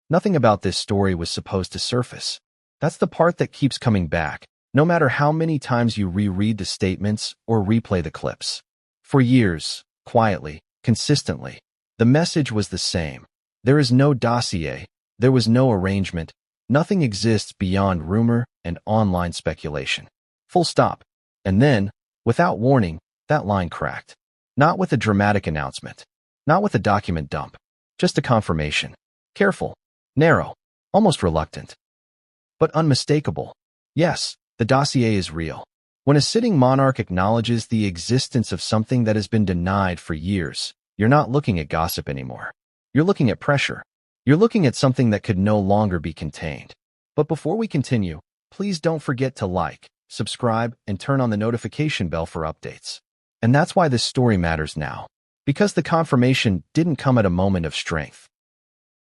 Nothing about this story was supposed to surface. That's the part that keeps coming back, no matter how many times you reread the statements or replay the clips. For years, quietly, consistently, the message was the same. There is no dossier, there was no arrangement, nothing exists beyond rumor and online speculation. Full stop. And then, without warning, that line cracked. Not with a dramatic announcement. Not with a document dump. Just a confirmation. Careful, narrow, almost reluctant. But unmistakable. Yes, the dossier is real. When a sitting monarch acknowledges the existence of something that has been denied for years, you're not looking at gossip anymore. You're looking at pressure. You're looking at something that could no longer be contained. But before we continue, please don't forget to like, subscribe, and turn on the notification bell for updates. And that's why this story matters now. Because the confirmation didn't come at a moment of strength.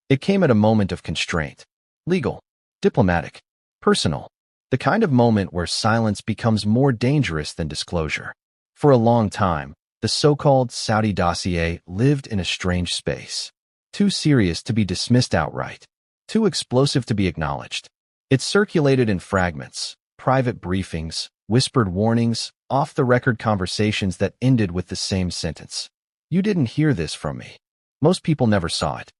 It came at a moment of constraint. Legal, diplomatic, personal. The kind of moment where silence becomes more dangerous than disclosure. For a long time, the so-called Saudi dossier lived in a strange space. Too serious to be dismissed outright. Too explosive to be acknowledged. It circulated in fragments, private briefings, whispered warnings, off-the-record conversations that ended with the same sentence. You didn't hear this from me. Most people never saw it.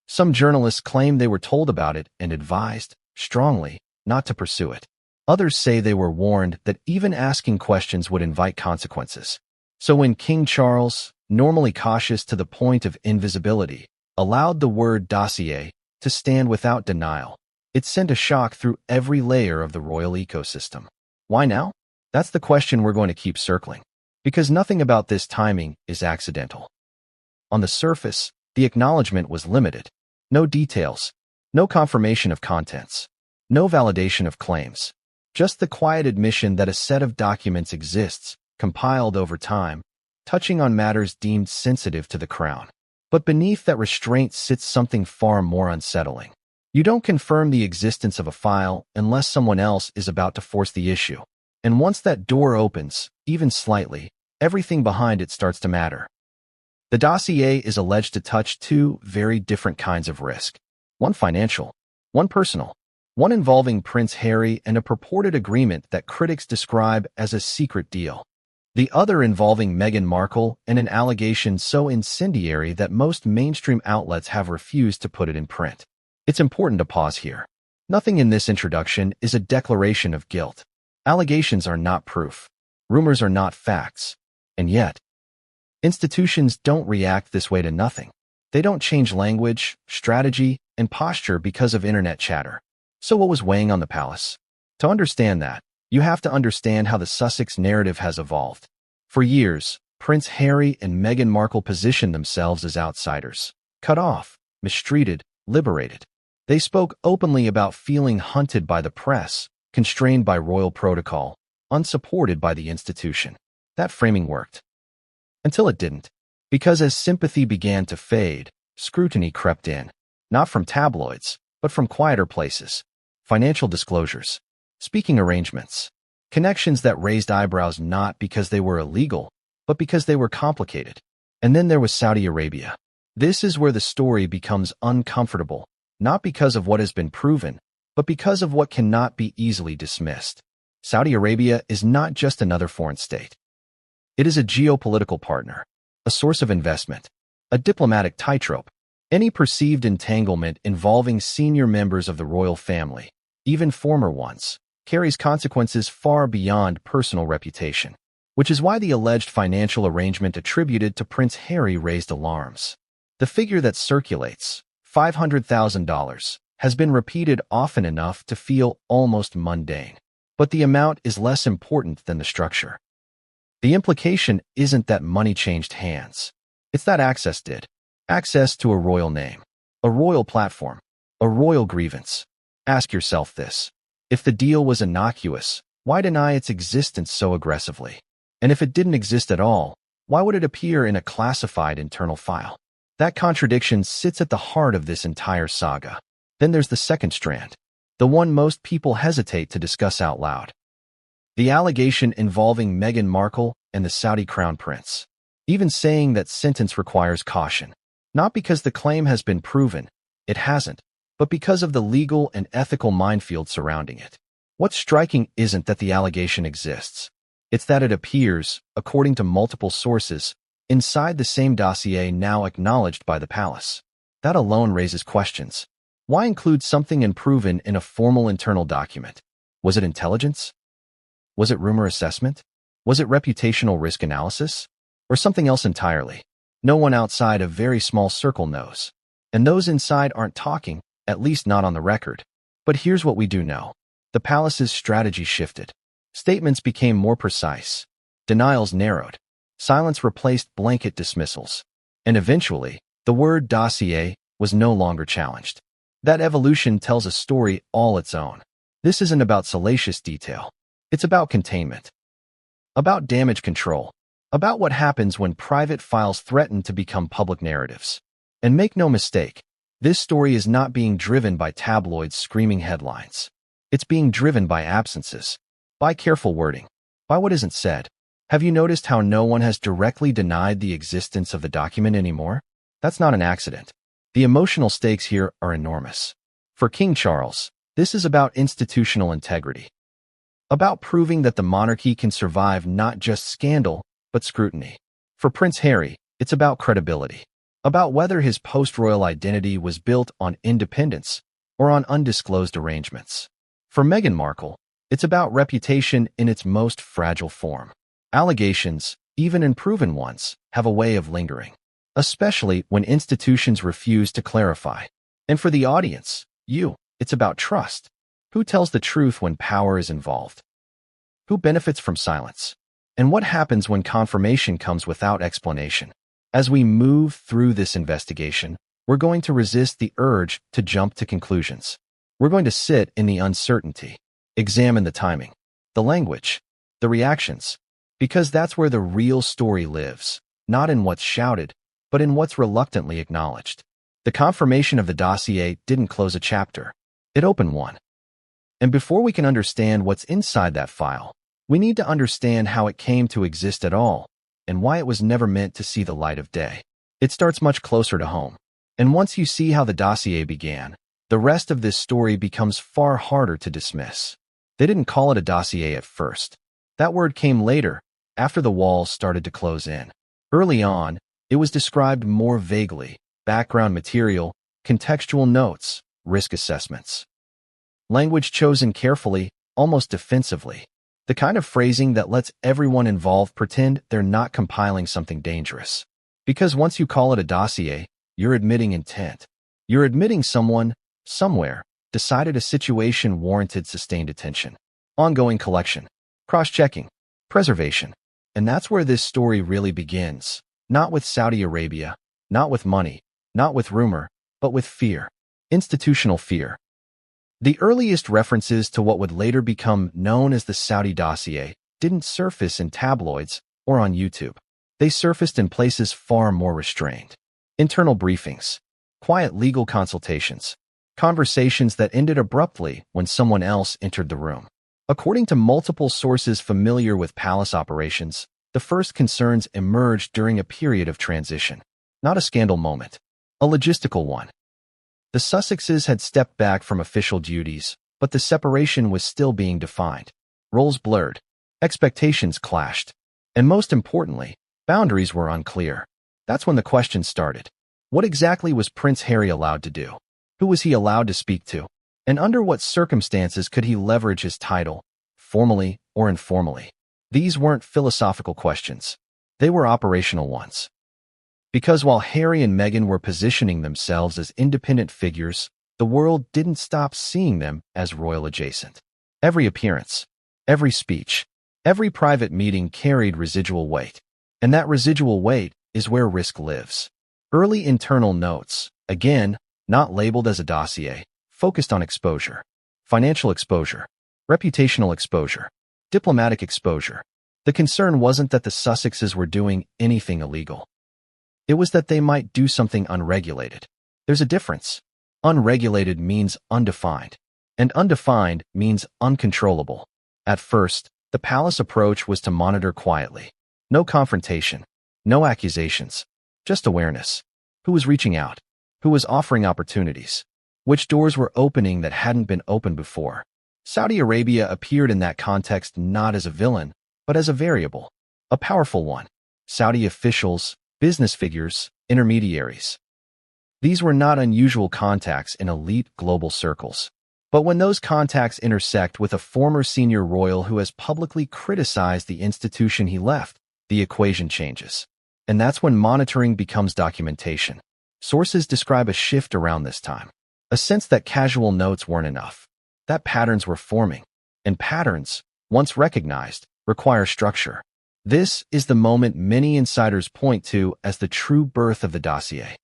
Some journalists claim they were told about it and advised, strongly, not to pursue it. Others say they were warned that even asking questions would invite consequences. So when King Charles, normally cautious to the point of invisibility, allowed the word dossier to stand without denial, it sent a shock through every layer of the royal ecosystem. Why now? That's the question we're going to keep circling. Because nothing about this timing is accidental. On the surface, the acknowledgement was limited. No details, no confirmation of contents, no validation of claims. Just the quiet admission that a set of documents exists, compiled over time, touching on matters deemed sensitive to the crown. But beneath that restraint sits something far more unsettling. You don't confirm the existence of a file unless someone else is about to force the issue. And once that door opens, even slightly, everything behind it starts to matter. The dossier is alleged to touch two very different kinds of risk. One financial, one personal, one involving Prince Harry and a purported agreement that critics describe as a secret deal. The other involving Meghan Markle and an allegation so incendiary that most mainstream outlets have refused to put it in print. It's important to pause here. Nothing in this introduction is a declaration of guilt. Allegations are not proof. Rumors are not facts. And yet, institutions don't react this way to nothing. They don't change language, strategy, and posture because of internet chatter. So what was weighing on the palace? To understand that, you have to understand how the Sussex narrative has evolved. For years, Prince Harry and Meghan Markle positioned themselves as outsiders, cut off, mistreated, liberated. They spoke openly about feeling hunted by the press, constrained by royal protocol, unsupported by the institution. That framing worked. Until it didn't. Because as sympathy began to fade, scrutiny crept in. Not from tabloids, but from quieter places. Financial disclosures. Speaking arrangements. Connections that raised eyebrows not because they were illegal, but because they were complicated. And then there was Saudi Arabia. This is where the story becomes uncomfortable, not because of what has been proven, but because of what cannot be easily dismissed. Saudi Arabia is not just another foreign state. It is a geopolitical partner, a source of investment, a diplomatic tightrope. Any perceived entanglement involving senior members of the royal family, even former ones, carries consequences far beyond personal reputation, which is why the alleged financial arrangement attributed to Prince Harry raised alarms. The figure that circulates, $500,000, has been repeated often enough to feel almost mundane. But the amount is less important than the structure. The implication isn't that money changed hands. It's that access did. Access to a royal name, a royal platform, a royal grievance. Ask yourself this. If the deal was innocuous, why deny its existence so aggressively? And if it didn't exist at all, why would it appear in a classified internal file? That contradiction sits at the heart of this entire saga. Then there's the second strand, the one most people hesitate to discuss out loud. The allegation involving Meghan Markle and the Saudi crown prince. Even saying that sentence requires caution. Not because the claim has been proven. It hasn't. but because of the legal and ethical minefield surrounding it. What's striking isn't that the allegation exists. It's that it appears, according to multiple sources, inside the same dossier now acknowledged by the palace. That alone raises questions. Why include something unproven in a formal internal document? Was it intelligence? Was it rumor assessment? Was it reputational risk analysis? Or something else entirely? No one outside a very small circle knows. And those inside aren't talking, at least not on the record. But here's what we do know. The palace's strategy shifted. Statements became more precise. Denials narrowed. Silence replaced blanket dismissals. And eventually, the word dossier was no longer challenged. That evolution tells a story all its own. This isn't about salacious detail. It's about containment. About damage control. About what happens when private files threaten to become public narratives. And make no mistake, this story is not being driven by tabloids screaming headlines. It's being driven by absences, by careful wording, by what isn't said. Have you noticed how no one has directly denied the existence of the document anymore? That's not an accident. The emotional stakes here are enormous. For King Charles, this is about institutional integrity. About proving that the monarchy can survive not just scandal, but scrutiny. For Prince Harry, it's about credibility. About whether his post-royal identity was built on independence or on undisclosed arrangements. For Meghan Markle, it's about reputation in its most fragile form. Allegations, even unproven ones, have a way of lingering, especially when institutions refuse to clarify. And for the audience, it's about trust. Who tells the truth when power is involved? Who benefits from silence? And what happens when confirmation comes without explanation? As we move through this investigation, we're going to resist the urge to jump to conclusions. We're going to sit in the uncertainty, examine the timing, the language, the reactions, because that's where the real story lives, not in what's shouted, but in what's reluctantly acknowledged. The confirmation of the dossier didn't close a chapter. It opened one. And before we can understand what's inside that file, we need to understand how it came to exist at all and why it was never meant to see the light of day. It starts much closer to home. And once you see how the dossier began, the rest of this story becomes far harder to dismiss. They didn't call it a dossier at first. That word came later, after the walls started to close in. Early on, it was described more vaguely: background material, contextual notes, risk assessments. Language chosen carefully, almost defensively. The kind of phrasing that lets everyone involved pretend they're not compiling something dangerous. Because once you call it a dossier, you're admitting intent. You're admitting someone, somewhere, decided a situation warranted sustained attention. Ongoing collection, cross-checking, preservation. And that's where this story really begins. Not with Saudi Arabia, not with money, not with rumor, but with fear. Institutional fear. The earliest references to what would later become known as the Saudi dossier didn't surface in tabloids or on YouTube. They surfaced in places far more restrained. Internal briefings, quiet legal consultations, conversations that ended abruptly when someone else entered the room. According to multiple sources familiar with palace operations, the first concerns emerged during a period of transition. Not a scandal moment, a logistical one. The Sussexes had stepped back from official duties, but the separation was still being defined. Roles blurred, expectations clashed, and most importantly, boundaries were unclear. That's when the questions started. What exactly was Prince Harry allowed to do? Who was he allowed to speak to? And under what circumstances could he leverage his title, formally or informally? These weren't philosophical questions. They were operational ones. Because while Harry and Meghan were positioning themselves as independent figures, the world didn't stop seeing them as royal adjacent. Every appearance, every speech, every private meeting carried residual weight. And that residual weight is where risk lives. Early internal notes, again, not labeled as a dossier, focused on exposure, financial exposure, reputational exposure, diplomatic exposure. The concern wasn't that the Sussexes were doing anything illegal. It was that they might do something unregulated. There's a difference. Unregulated means undefined, and undefined means uncontrollable. At first, the palace approach was to monitor quietly. No confrontation, no accusations, just awareness. Who was reaching out? Who was offering opportunities? which doors were opening that hadn't been opened before. Saudi Arabia appeared in that context not as a villain, but as a variable, a powerful one. Saudi officials, business figures, intermediaries. These were not unusual contacts in elite global circles. But when those contacts intersect with a former senior royal who has publicly criticized the institution he left, the equation changes. And that's when monitoring becomes documentation. Sources describe a shift around this time. A sense that casual notes weren't enough. That patterns were forming. And patterns, once recognized, require structure. This is the moment many insiders point to as the true birth of the dossier.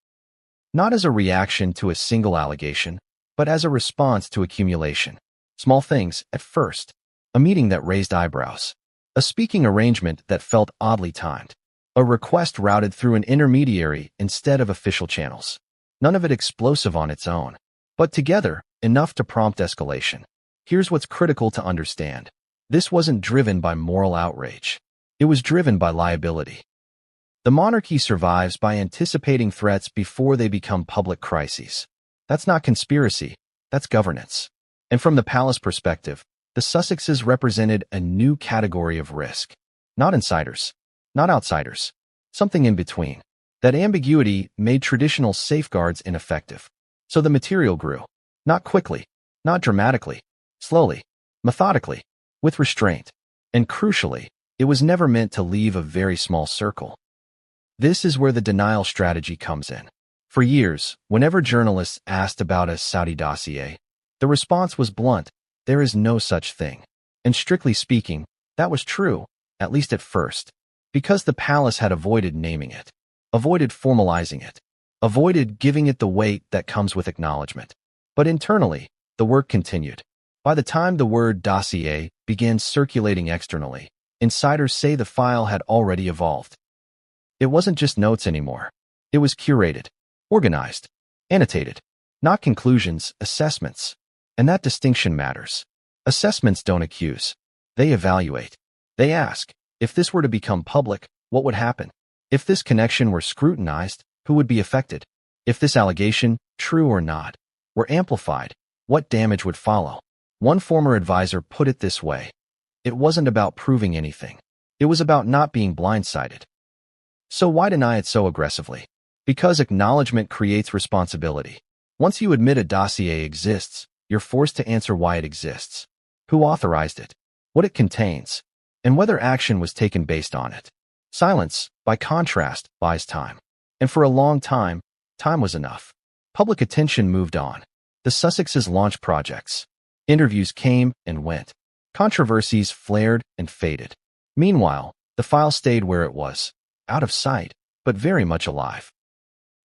Not as a reaction to a single allegation, but as a response to accumulation. Small things, at first. A meeting that raised eyebrows. A speaking arrangement that felt oddly timed. A request routed through an intermediary instead of official channels. None of it explosive on its own, but together, enough to prompt escalation. Here's what's critical to understand. This wasn't driven by moral outrage. It was driven by liability. The monarchy survives by anticipating threats before they become public crises. That's not conspiracy, that's governance. And from the palace perspective, the Sussexes represented a new category of risk. Not insiders, not outsiders, something in between. That ambiguity made traditional safeguards ineffective. So the material grew. Not quickly, not dramatically, slowly, methodically, with restraint. And crucially, it was never meant to leave a very small circle. This is where the denial strategy comes in. For years, whenever journalists asked about a Saudi dossier, the response was blunt: there is no such thing. And strictly speaking, that was true, at least at first, because the palace had avoided naming it, avoided formalizing it, avoided giving it the weight that comes with acknowledgement. But internally, the work continued. By the time the word dossier began circulating externally, insiders say the file had already evolved. It wasn't just notes anymore. It was curated, organized, annotated. Not conclusions, assessments. And that distinction matters. Assessments don't accuse. They evaluate. They ask, if this were to become public, what would happen? If this connection were scrutinized, who would be affected? If this allegation, true or not, were amplified, what damage would follow? One former advisor put it this way: it wasn't about proving anything. It was about not being blindsided. So why deny it so aggressively? Because acknowledgement creates responsibility. Once you admit a dossier exists, you're forced to answer why it exists, who authorized it, what it contains, and whether action was taken based on it. Silence, by contrast, buys time. And for a long time, time was enough. Public attention moved on. The Sussexes launched projects. Interviews came and went. Controversies flared and faded. Meanwhile, the file stayed where it was, out of sight, but very much alive.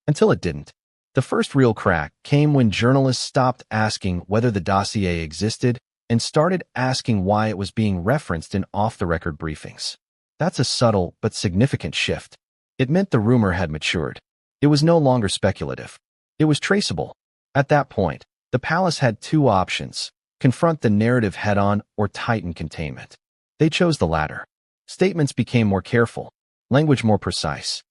Until it didn't. The first real crack came when journalists stopped asking whether the dossier existed and started asking why it was being referenced in off-the-record briefings. That's a subtle but significant shift. It meant the rumor had matured. It was no longer speculative. It was traceable. At that point, the palace had two options: confront the narrative head-on or tighten containment. They chose the latter. Statements became more careful, language more precise.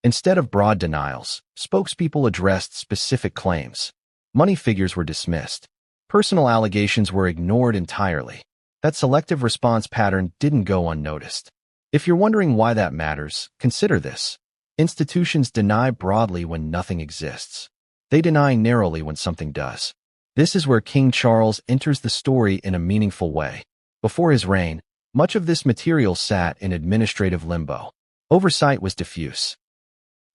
Instead of broad denials, spokespeople addressed specific claims. Money figures were dismissed. Personal allegations were ignored entirely. That selective response pattern didn't go unnoticed. If you're wondering why that matters, consider this. Institutions deny broadly when nothing exists. They deny narrowly when something does. This is where King Charles enters the story in a meaningful way. Before his reign, much of this material sat in administrative limbo. Oversight was diffuse.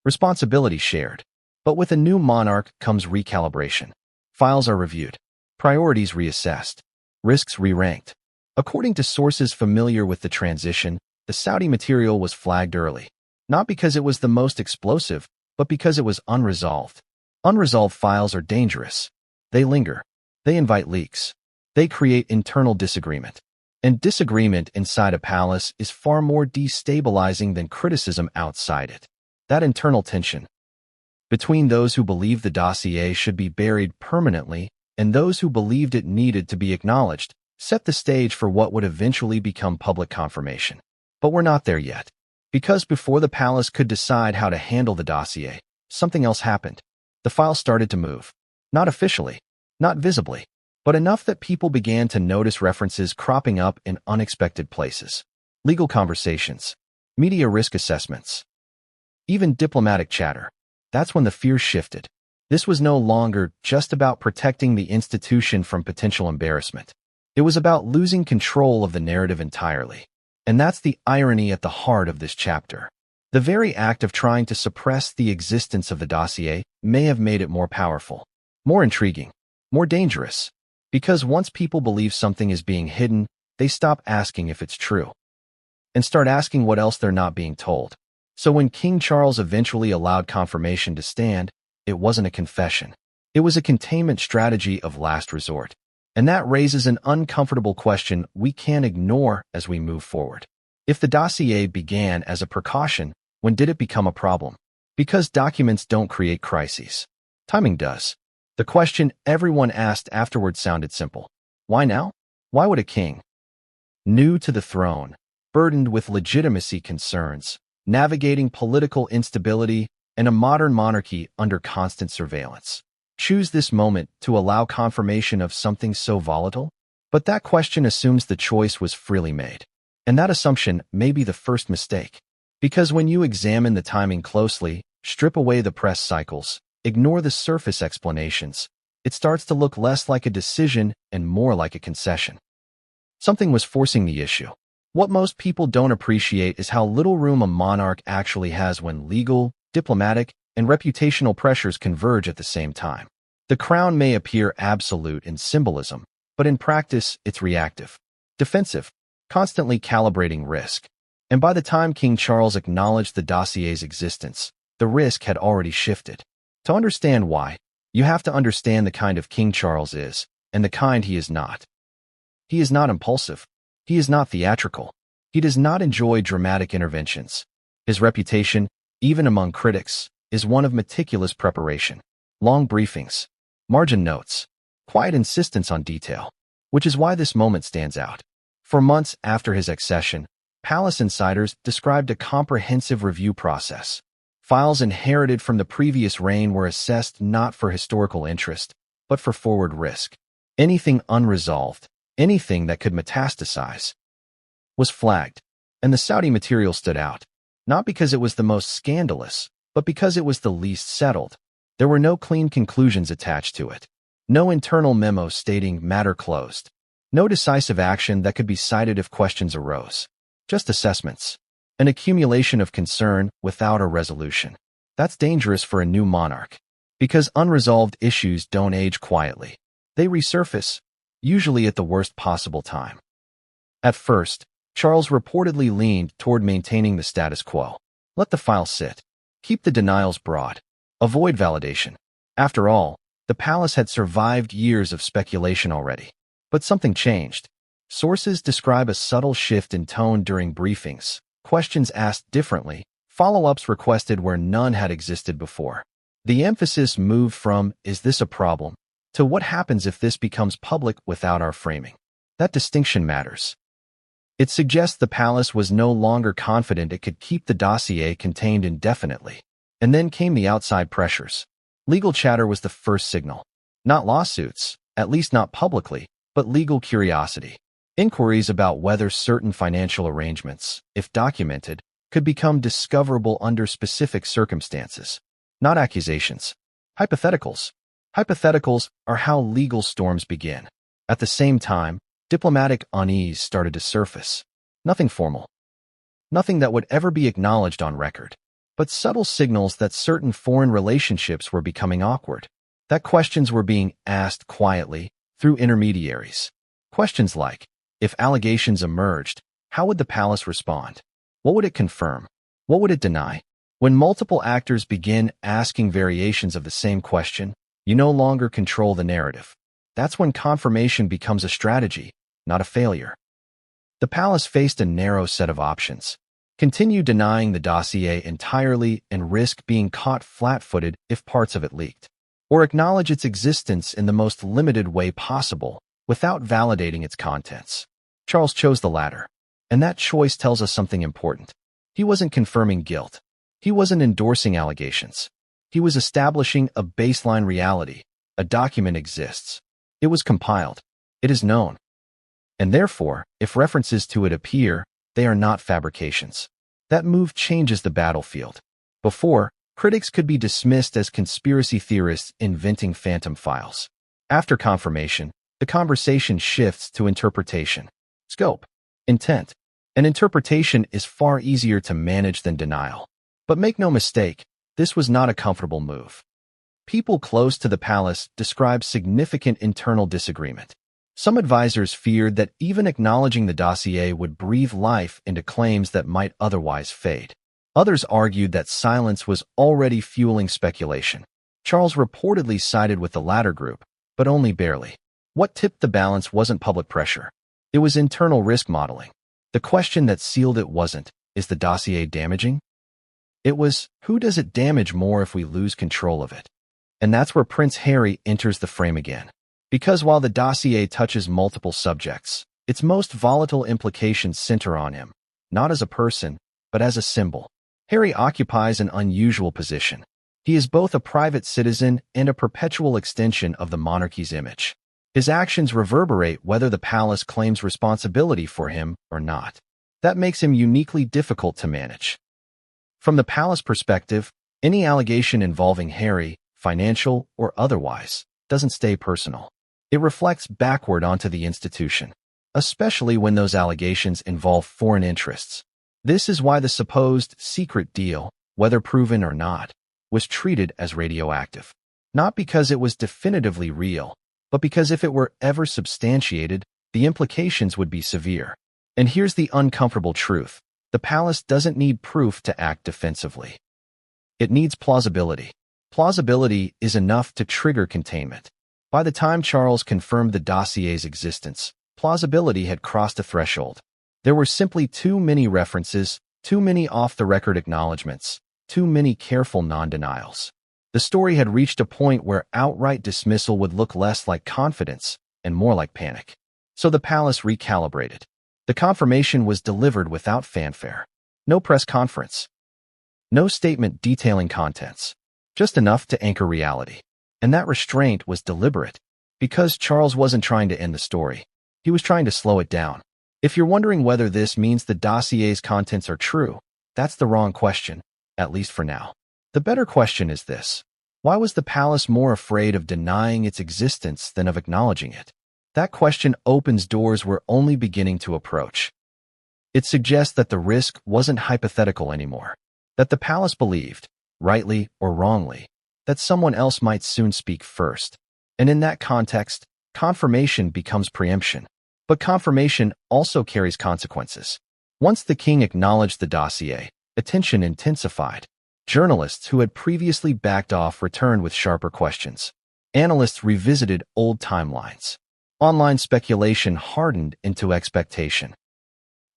Responsibility shared. But with a new monarch comes recalibration. Files are reviewed. Priorities reassessed. Risks re-ranked. According to sources familiar with the transition, the Saudi material was flagged early. Not because it was the most explosive, but because it was unresolved. Unresolved files are dangerous. They linger. They invite leaks. They create internal disagreement. And disagreement inside a palace is far more destabilizing than criticism outside it. That internal tension between those who believed the dossier should be buried permanently and those who believed it needed to be acknowledged set the stage for what would eventually become public confirmation. But we're not there yet. Because before the palace could decide how to handle the dossier, something else happened. The file started to move. Not officially, not visibly, but enough that people began to notice references cropping up in unexpected places. Legal conversations, media risk assessments, even diplomatic chatter. That's when the fears shifted. This was no longer just about protecting the institution from potential embarrassment. It was about losing control of the narrative entirely. And that's the irony at the heart of this chapter. The very act of trying to suppress the existence of the dossier may have made it more powerful, more intriguing, more dangerous. Because once people believe something is being hidden, they stop asking if it's true and start asking what else they're not being told. So when King Charles eventually allowed confirmation to stand, it wasn't a confession. It was a containment strategy of last resort. And that raises an uncomfortable question we can't ignore as we move forward. If the dossier began as a precaution, when did it become a problem? Because documents don't create crises. Timing does. The question everyone asked afterward sounded simple. Why now? Why would a king, new to the throne, burdened with legitimacy concerns, navigating political instability, and a modern monarchy under constant surveillance, choose this moment to allow confirmation of something so volatile? But that question assumes the choice was freely made. And that assumption may be the first mistake. Because when you examine the timing closely, strip away the press cycles, ignore the surface explanations, it starts to look less like a decision and more like a concession. Something was forcing the issue. What most people don't appreciate is how little room a monarch actually has when legal, diplomatic, and reputational pressures converge at the same time. The crown may appear absolute in symbolism, but in practice, it's reactive, defensive, constantly calibrating risk. And by the time King Charles acknowledged the dossier's existence, the risk had already shifted. To understand why, you have to understand the kind of King Charles is, and the kind he is not. He is not impulsive. He is not theatrical. He does not enjoy dramatic interventions. His reputation, even among critics, is one of meticulous preparation, long briefings, margin notes, quiet insistence on detail, which is why this moment stands out. For months after his accession, palace insiders described a comprehensive review process. Files inherited from the previous reign were assessed not for historical interest, but for forward risk. Anything unresolved, anything that could metastasize, was flagged, and the Saudi material stood out, not because it was the most scandalous, but because it was the least settled. There were no clean conclusions attached to it, no internal memo stating matter closed, no decisive action that could be cited if questions arose, just assessments, an accumulation of concern without a resolution. That's dangerous for a new monarch, because unresolved issues don't age quietly. They resurface, usually at the worst possible time. At first, Charles reportedly leaned toward maintaining the status quo. Let the file sit. Keep the denials broad. Avoid validation. After all, the palace had survived years of speculation already. But something changed. Sources describe a subtle shift in tone during briefings, questions asked differently, follow-ups requested where none had existed before. The emphasis moved from, "Is this a problem?" to "What happens if this becomes public without our framing?" That distinction matters. It suggests the palace was no longer confident it could keep the dossier contained indefinitely. And then came the outside pressures. Legal chatter was the first signal. Not lawsuits, at least not publicly, but legal curiosity. Inquiries about whether certain financial arrangements, if documented, could become discoverable under specific circumstances. Not accusations. Hypotheticals. Hypotheticals are how legal storms begin. At the same time, diplomatic unease started to surface. Nothing formal. Nothing that would ever be acknowledged on record. But subtle signals that certain foreign relationships were becoming awkward. That questions were being asked quietly, through intermediaries. Questions like, if allegations emerged, how would the palace respond? What would it confirm? What would it deny? When multiple actors begin asking variations of the same question, you no longer control the narrative. That's when confirmation becomes a strategy, not a failure. The palace faced a narrow set of options. Continue denying the dossier entirely and risk being caught flat-footed if parts of it leaked. Or acknowledge its existence in the most limited way possible, without validating its contents. Charles chose the latter. And that choice tells us something important. He wasn't confirming guilt. He wasn't endorsing allegations. He was establishing a baseline reality, A document exists. It was compiled. It is known. And therefore, if references to it appear, they are not fabrications. That move changes the battlefield. Before, critics could be dismissed as conspiracy theorists inventing phantom files. After confirmation, the conversation shifts to interpretation, scope, intent. And interpretation is far easier to manage than denial. But make no mistake, this was not a comfortable move. People close to the palace describe significant internal disagreement. Some advisors feared that even acknowledging the dossier would breathe life into claims that might otherwise fade. Others argued that silence was already fueling speculation. Charles reportedly sided with the latter group, but only barely. What tipped the balance wasn't public pressure. It was internal risk modeling. The question that sealed it wasn't, is the dossier damaging? It was, who does it damage more if we lose control of it? And that's where Prince Harry enters the frame again. Because while the dossier touches multiple subjects, its most volatile implications center on him, not as a person, but as a symbol. Harry occupies an unusual position. He is both a private citizen and a perpetual extension of the monarchy's image. His actions reverberate whether the palace claims responsibility for him or not. That makes him uniquely difficult to manage. From the palace perspective, any allegation involving Harry, financial or otherwise, doesn't stay personal. It reflects backward onto the institution, especially when those allegations involve foreign interests. This is why the supposed secret deal, whether proven or not, was treated as radioactive. Not because it was definitively real, but because if it were ever substantiated, the implications would be severe. And here's the uncomfortable truth. The palace doesn't need proof to act defensively. It needs plausibility. Plausibility is enough to trigger containment. By the time Charles confirmed the dossier's existence, plausibility had crossed a threshold. There were simply too many references, too many off-the-record acknowledgments, too many careful non-denials. The story had reached a point where outright dismissal would look less like confidence and more like panic. So the palace recalibrated. The confirmation was delivered without fanfare. No press conference. No statement detailing contents. Just enough to anchor reality. And that restraint was deliberate. Because Charles wasn't trying to end the story. He was trying to slow it down. If you're wondering whether this means the dossier's contents are true, that's the wrong question, at least for now. The better question is this. Why was the palace more afraid of denying its existence than of acknowledging it? That question opens doors we're only beginning to approach. It suggests that the risk wasn't hypothetical anymore. That the palace believed, rightly or wrongly, that someone else might soon speak first. And in that context, confirmation becomes preemption. But confirmation also carries consequences. Once the king acknowledged the dossier, attention intensified. Journalists who had previously backed off returned with sharper questions. Analysts revisited old timelines. Online speculation hardened into expectation.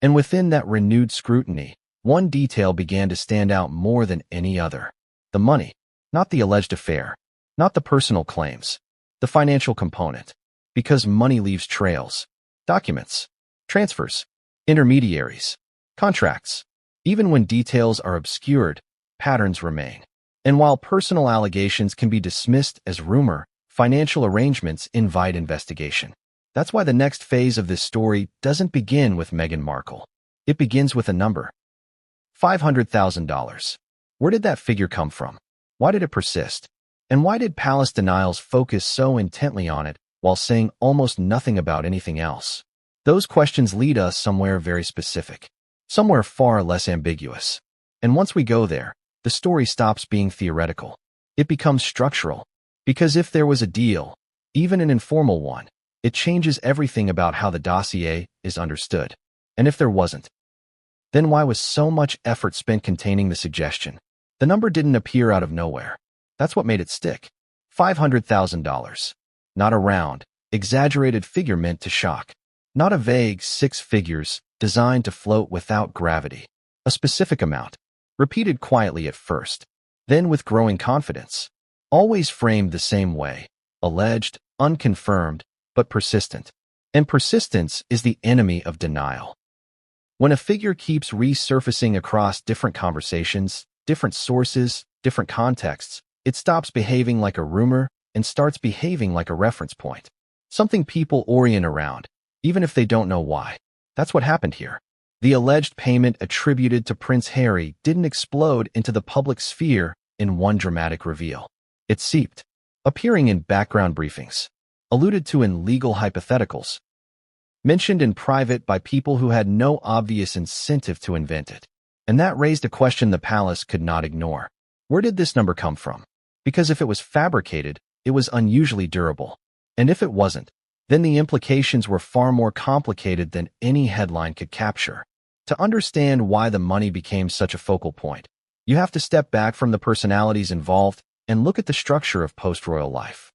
And within that renewed scrutiny, one detail began to stand out more than any other. The money, not the alleged affair, not the personal claims, the financial component. Because money leaves trails, documents, transfers, intermediaries, contracts. Even when details are obscured, patterns remain. And while personal allegations can be dismissed as rumor, financial arrangements invite investigation. That's why the next phase of this story doesn't begin with Meghan Markle. It begins with a number. $500,000. Where did that figure come from? Why did it persist? And why did palace denials focus so intently on it while saying almost nothing about anything else? Those questions lead us somewhere very specific, somewhere far less ambiguous. And once we go there, the story stops being theoretical. It becomes structural. Because if there was a deal, even an informal one, it changes everything about how the dossier is understood. And if there wasn't, then why was so much effort spent containing the suggestion? The number didn't appear out of nowhere. That's what made it stick. $500,000. Not a round, exaggerated figure meant to shock. Not a vague 6 figures designed to float without gravity. A specific amount, repeated quietly at first, then with growing confidence. Always framed the same way, alleged, unconfirmed, but persistent. And persistence is the enemy of denial. When a figure keeps resurfacing across different conversations, different sources, different contexts, it stops behaving like a rumor and starts behaving like a reference point. Something people orient around, even if they don't know why. That's what happened here. The alleged payment attributed to Prince Harry didn't explode into the public sphere in one dramatic reveal. It seeped, appearing in background briefings, alluded to in legal hypotheticals, mentioned in private by people who had no obvious incentive to invent it. And that raised a question the palace could not ignore. Where did this number come from? Because if it was fabricated, it was unusually durable. And if it wasn't, then the implications were far more complicated than any headline could capture. To understand why the money became such a focal point, you have to step back from the personalities involved and look at the structure of post-royal life.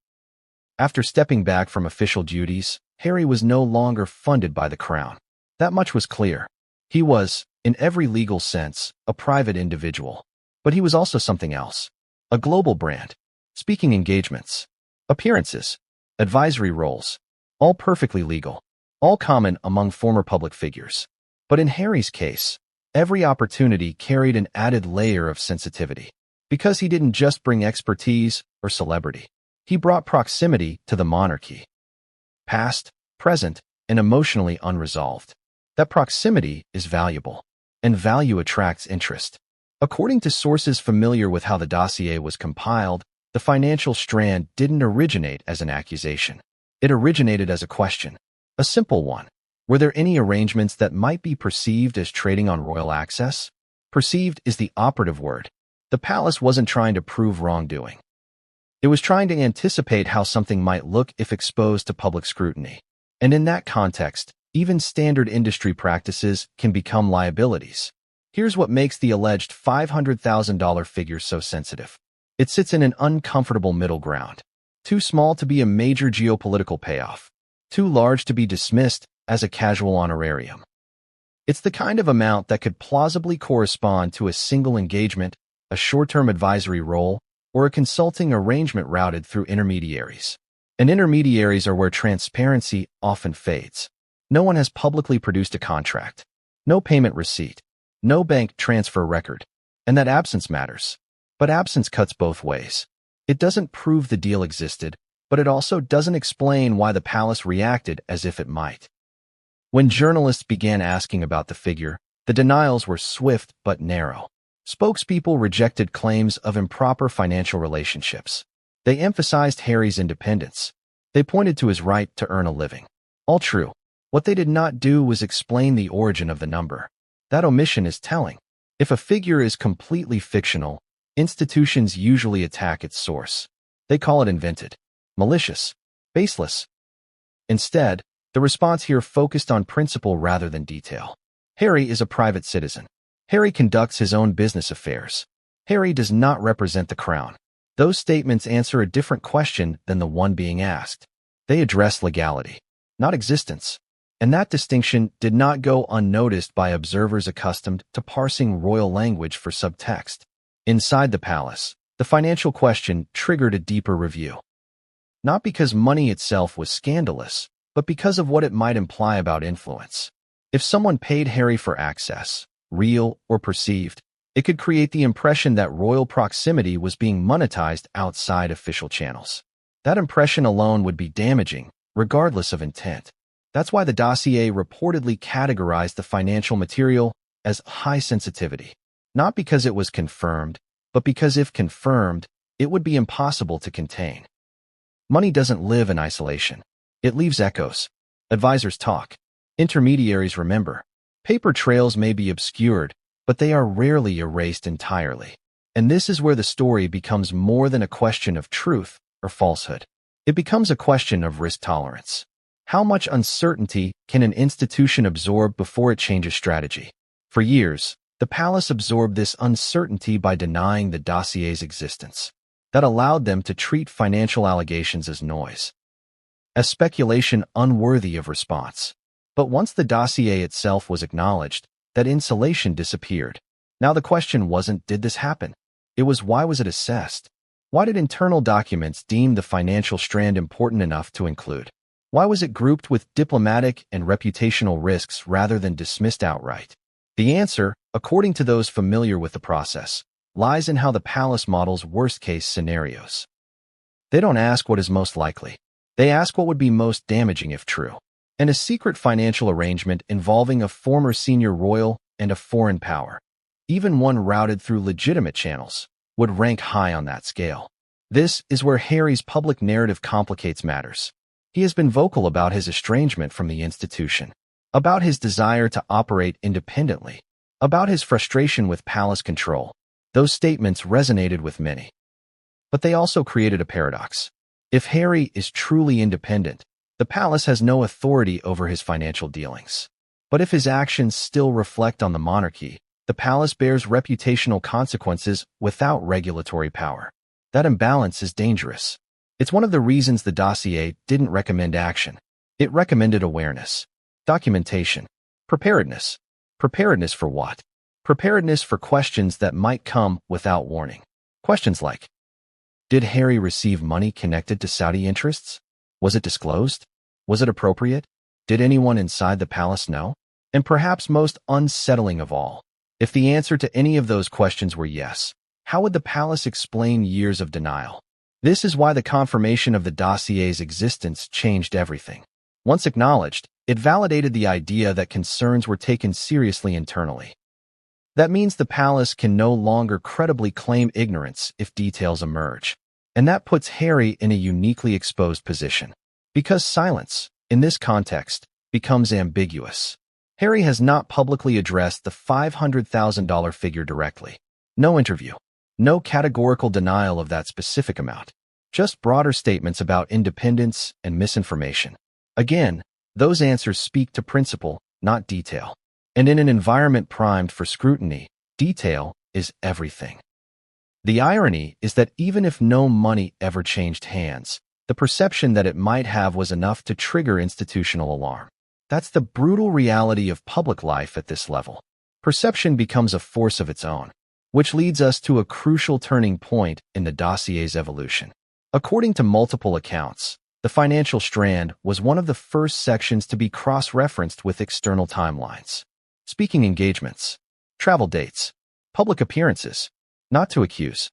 After stepping back from official duties, Harry was no longer funded by the crown. That much was clear. He was, in every legal sense, a private individual. But he was also something else. A global brand. Speaking engagements, appearances, advisory roles, all perfectly legal, all common among former public figures. But in Harry's case, every opportunity carried an added layer of sensitivity. Because he didn't just bring expertise or celebrity. He brought proximity to the monarchy. Past, present, and emotionally unresolved. That proximity is valuable, and value attracts interest. According to sources familiar with how the dossier was compiled, the financial strand didn't originate as an accusation. It originated as a question, a simple one. Were there any arrangements that might be perceived as trading on royal access? Perceived is the operative word. The palace wasn't trying to prove wrongdoing. It was trying to anticipate how something might look if exposed to public scrutiny. And in that context, even standard industry practices can become liabilities. Here's what makes the alleged $500,000 figure so sensitive. It sits in an uncomfortable middle ground. Too small to be a major geopolitical payoff. Too large to be dismissed as a casual honorarium. It's the kind of amount that could plausibly correspond to a single engagement, a short-term advisory role, or a consulting arrangement routed through intermediaries. And intermediaries are where transparency often fades. No one has publicly produced a contract. No payment receipt. No bank transfer record. And that absence matters. But absence cuts both ways. It doesn't prove the deal existed, but it also doesn't explain why the palace reacted as if it might. When journalists began asking about the figure, the denials were swift but narrow. Spokespeople rejected claims of improper financial relationships. They emphasized Harry's independence. They pointed to his right to earn a living. All true. What they did not do was explain the origin of the number. That omission is telling. If a figure is completely fictional, institutions usually attack its source. They call it invented, malicious, baseless. Instead, the response here focused on principle rather than detail. Harry is a private citizen. Harry conducts his own business affairs. Harry does not represent the crown. Those statements answer a different question than the one being asked. They address legality, not existence. And that distinction did not go unnoticed by observers accustomed to parsing royal language for subtext. Inside the palace, the financial question triggered a deeper review. Not because money itself was scandalous, but because of what it might imply about influence. If someone paid Harry for access, real or perceived, it could create the impression that royal proximity was being monetized outside official channels. That impression alone would be damaging, regardless of intent. That's why the dossier reportedly categorized the financial material as high sensitivity. Not because it was confirmed, but because if confirmed, it would be impossible to contain. Money doesn't live in isolation. It leaves echoes. Advisors talk. Intermediaries remember. Paper trails may be obscured, but they are rarely erased entirely. And this is where the story becomes more than a question of truth or falsehood. It becomes a question of risk tolerance. How much uncertainty can an institution absorb before it changes strategy? For years, the palace absorbed this uncertainty by denying the dossier's existence. That allowed them to treat financial allegations as noise, as speculation unworthy of response. But once the dossier itself was acknowledged, that insulation disappeared. Now the question wasn't, did this happen? It was, why was it assessed? Why did internal documents deem the financial strand important enough to include? Why was it grouped with diplomatic and reputational risks rather than dismissed outright? The answer, according to those familiar with the process, lies in how the palace models worst-case scenarios. They don't ask what is most likely. They ask what would be most damaging if true. And a secret financial arrangement involving a former senior royal and a foreign power, even one routed through legitimate channels, would rank high on that scale. This is where Harry's public narrative complicates matters. He has been vocal about his estrangement from the institution, about his desire to operate independently, about his frustration with palace control. Those statements resonated with many. But they also created a paradox. If Harry is truly independent, the palace has no authority over his financial dealings. But if his actions still reflect on the monarchy, the palace bears reputational consequences without regulatory power. That imbalance is dangerous. It's one of the reasons the dossier didn't recommend action. It recommended awareness, documentation, preparedness. Preparedness for what? Preparedness for questions that might come without warning. Questions like, did Harry receive money connected to Saudi interests? Was it disclosed? Was it appropriate? Did anyone inside the palace know? And perhaps most unsettling of all, if the answer to any of those questions were yes, how would the palace explain years of denial? This is why the confirmation of the dossier's existence changed everything. Once acknowledged, it validated the idea that concerns were taken seriously internally. That means the palace can no longer credibly claim ignorance if details emerge. And that puts Harry in a uniquely exposed position. Because silence, in this context, becomes ambiguous. Harry has not publicly addressed the $500,000 figure directly. No interview. No categorical denial of that specific amount. Just broader statements about independence and misinformation. Again, those answers speak to principle, not detail. And in an environment primed for scrutiny, detail is everything. The irony is that even if no money ever changed hands, the perception that it might have was enough to trigger institutional alarm. That's the brutal reality of public life at this level. Perception becomes a force of its own, which leads us to a crucial turning point in the dossier's evolution. According to multiple accounts, the financial strand was one of the first sections to be cross-referenced with external timelines. Speaking engagements, travel dates, public appearances, not to accuse,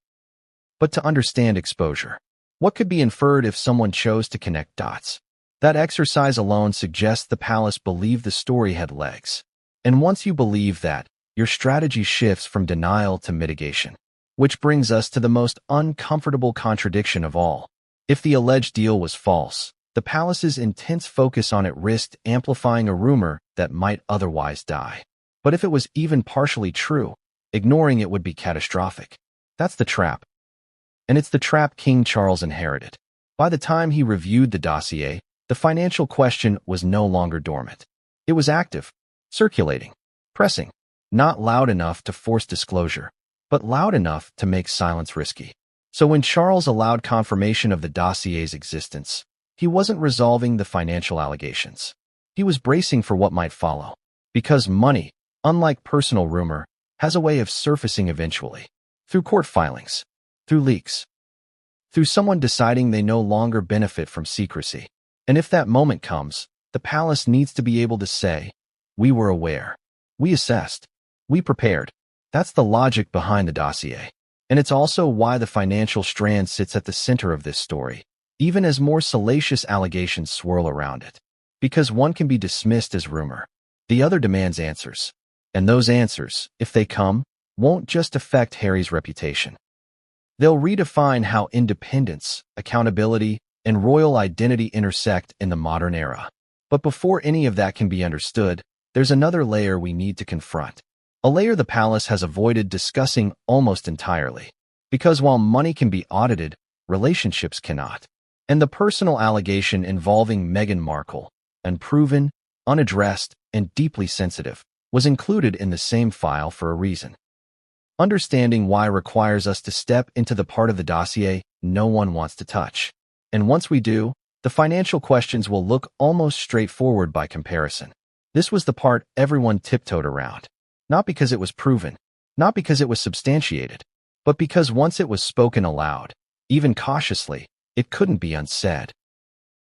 but to understand exposure. What could be inferred if someone chose to connect dots? That exercise alone suggests the palace believed the story had legs. And once you believe that, your strategy shifts from denial to mitigation. Which brings us to the most uncomfortable contradiction of all. If the alleged deal was false, the palace's intense focus on it risked amplifying a rumor that might otherwise die. But if it was even partially true, ignoring it would be catastrophic. That's the trap. And it's the trap King Charles inherited. By the time he reviewed the dossier, the financial question was no longer dormant. It was active, circulating, pressing, not loud enough to force disclosure, but loud enough to make silence risky. So when Charles allowed confirmation of the dossier's existence, he wasn't resolving the financial allegations. He was bracing for what might follow. Because money, unlike personal rumor, has a way of surfacing eventually. Through court filings, through leaks, through someone deciding they no longer benefit from secrecy. And if that moment comes, the palace needs to be able to say, we were aware, we assessed, we prepared. That's the logic behind the dossier. And it's also why the financial strand sits at the center of this story, even as more salacious allegations swirl around it. Because one can be dismissed as rumor, the other demands answers. And those answers, if they come, won't just affect Harry's reputation. They'll redefine how independence, accountability, and royal identity intersect in the modern era. But before any of that can be understood, there's another layer we need to confront. A layer the palace has avoided discussing almost entirely. Because while money can be audited, relationships cannot. And the personal allegation involving Meghan Markle, unproven, unaddressed, and deeply sensitive, was included in the same file for a reason. Understanding why requires us to step into the part of the dossier no one wants to touch. And once we do, the financial questions will look almost straightforward by comparison. This was the part everyone tiptoed around. Not because it was proven, not because it was substantiated, but because once it was spoken aloud, even cautiously, it couldn't be unsaid.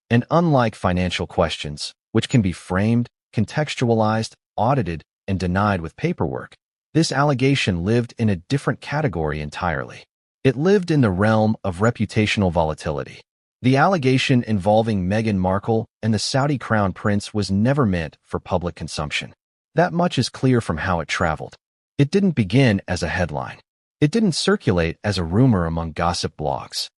And unlike financial questions, which can be framed, contextualized, audited, and denied with paperwork, this allegation lived in a different category entirely. It lived in the realm of reputational volatility. The allegation involving Meghan Markle and the Saudi crown prince was never meant for public consumption. That much is clear from how it traveled. It didn't begin as a headline. It didn't circulate as a rumor among gossip blogs.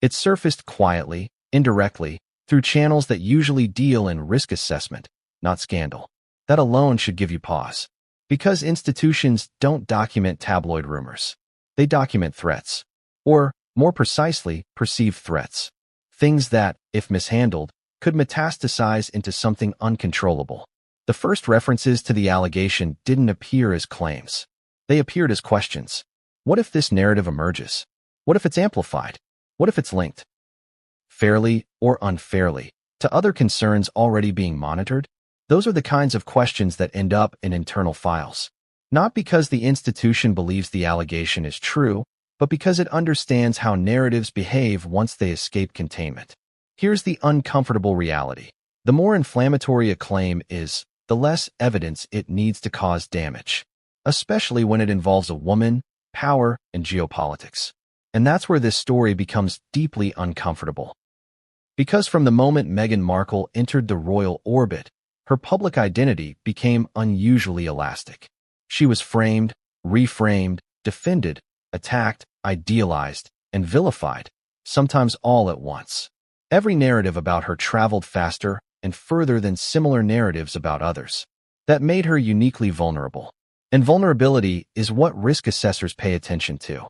It surfaced quietly, indirectly, through channels that usually deal in risk assessment, not scandal. That alone should give you pause. Because institutions don't document tabloid rumors. They document threats. Or, more precisely, perceived threats. Things that, if mishandled, could metastasize into something uncontrollable. The first references to the allegation didn't appear as claims. They appeared as questions. What if this narrative emerges? What if it's amplified? What if it's linked, fairly or unfairly, to other concerns already being monitored? Those are the kinds of questions that end up in internal files. Not because the institution believes the allegation is true, but because it understands how narratives behave once they escape containment. Here's the uncomfortable reality. The more inflammatory a claim is, the less evidence it needs to cause damage, especially when it involves a woman, power, and geopolitics. And that's where this story becomes deeply uncomfortable. Because from the moment Meghan Markle entered the royal orbit, her public identity became unusually elastic. She was framed, reframed, defended, attacked, idealized, and vilified, sometimes all at once. Every narrative about her traveled faster and further than similar narratives about others. That made her uniquely vulnerable. And vulnerability is what risk assessors pay attention to.